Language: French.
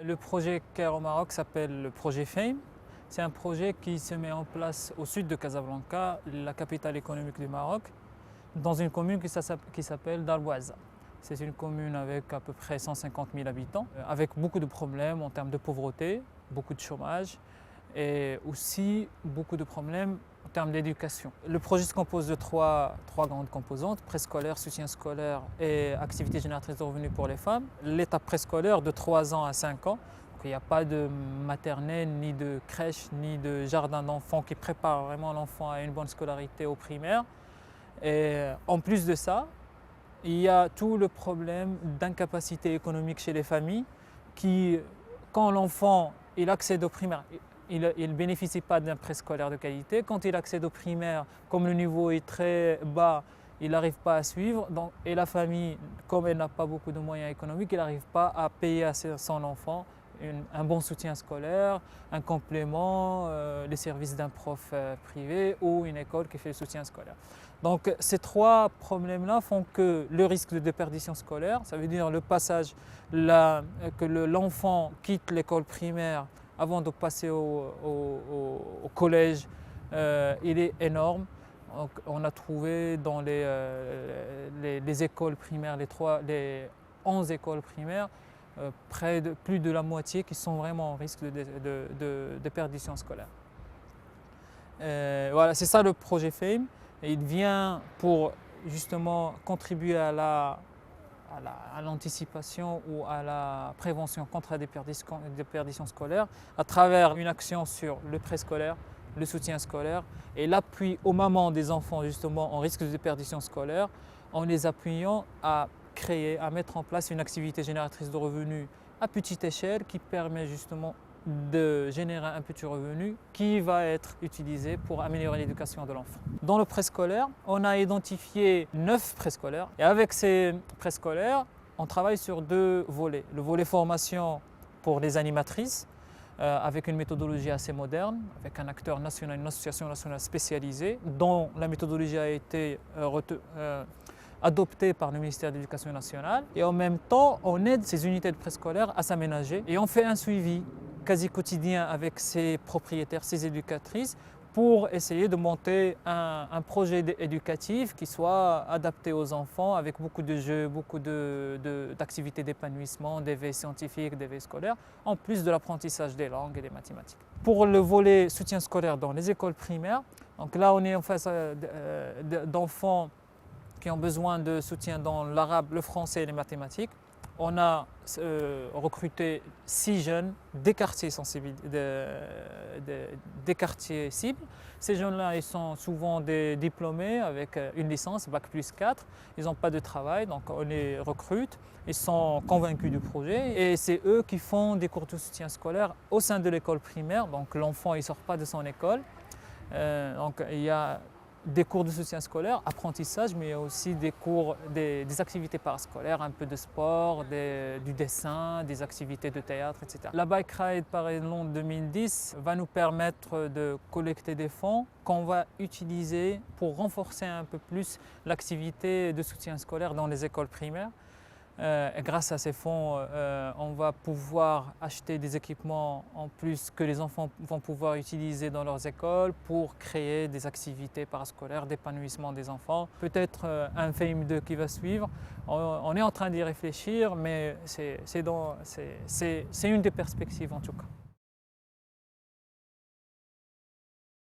Le projet CARE au Maroc s'appelle le projet FAME. C'est un projet qui se met en place au sud de Casablanca, la capitale économique du Maroc, dans une commune qui s'appelle Dar Bouazza. C'est une commune avec à peu près 150 000 habitants, avec beaucoup de problèmes en termes de pauvreté, beaucoup de chômage et aussi beaucoup de problèmes en termes d'éducation. Le projet se compose de trois grandes composantes: préscolaire, soutien scolaire et activités génératrices de revenus pour les femmes. L'étape préscolaire de 3 ans à 5 ans. Il n'y a pas de maternelle, ni de crèche, ni de jardin d'enfants qui prépare vraiment l'enfant à une bonne scolarité au primaire. Et en plus de ça, il y a tout le problème d'incapacité économique chez les familles qui, quand l'enfant accède au primaire, il ne bénéficie pas d'un préscolaire de qualité. Quand il accède au primaire, comme le niveau est très bas, il n'arrive pas à suivre. Et la famille, comme elle n'a pas beaucoup de moyens économiques, elle n'arrive pas à payer à son enfant un bon soutien scolaire, un complément, les services d'un prof privé ou une école qui fait le soutien scolaire. Donc ces trois problèmes-là font que le risque de déperdition scolaire, ça veut dire le passage, que l'enfant quitte l'école primaire avant de passer au collège, il est énorme. Donc, on a trouvé dans les écoles primaires, les 11 écoles primaires, plus de la moitié qui sont vraiment en risque de déperdition scolaire. Voilà, c'est ça le projet FAME. Et il vient pour justement contribuer à l'anticipation ou à la prévention contre la déperdition scolaire à travers une action sur le préscolaire, le soutien scolaire et l'appui aux mamans des enfants justement en risque de déperdition scolaire, en les appuyant à mettre en place une activité génératrice de revenus à petite échelle qui permet justement de générer un petit revenu qui va être utilisé pour améliorer l'éducation de l'enfant. Dans le préscolaire, on a identifié 9 préscolaires et avec ces préscolaires, on travaille sur 2 volets. Le volet formation pour les animatrices, avec une méthodologie assez moderne, avec un acteur national, une association nationale spécialisée, dont la méthodologie a été adoptée par le ministère de l'Éducation nationale. Et en même temps, on aide ces unités de préscolaire à s'aménager et on fait un suivi quasi quotidien avec ces propriétaires, ces éducatrices, pour essayer de monter un projet éducatif qui soit adapté aux enfants avec beaucoup de jeux, beaucoup d'activités d'épanouissement, d'éveil scientifique, d'éveil scolaire, en plus de l'apprentissage des langues et des mathématiques. Pour le volet soutien scolaire dans les écoles primaires, donc là on est en face d'enfants qui ont besoin de soutien dans l'arabe, le français et les mathématiques. On a recruté 6 jeunes des quartiers cibles. Ces jeunes-là, ils sont souvent des diplômés avec une licence, Bac+4. Ils n'ont pas de travail, donc on les recrute. Ils sont convaincus du projet et c'est eux qui font des cours de soutien scolaire au sein de l'école primaire. Donc l'enfant, il ne sort pas de son école. Donc il y a des cours de soutien scolaire, apprentissage, mais il y a aussi des activités parascolaires, un peu de sport, du dessin, des activités de théâtre, etc. La Bike Ride Paris Londres 2010 va nous permettre de collecter des fonds qu'on va utiliser pour renforcer un peu plus l'activité de soutien scolaire dans les écoles primaires. Et grâce à ces fonds, on va pouvoir acheter des équipements en plus que les enfants vont pouvoir utiliser dans leurs écoles pour créer des activités parascolaires d'épanouissement des enfants. Peut-être un FAME 2 qui va suivre. On est en train d'y réfléchir, mais c'est une des perspectives en tout cas.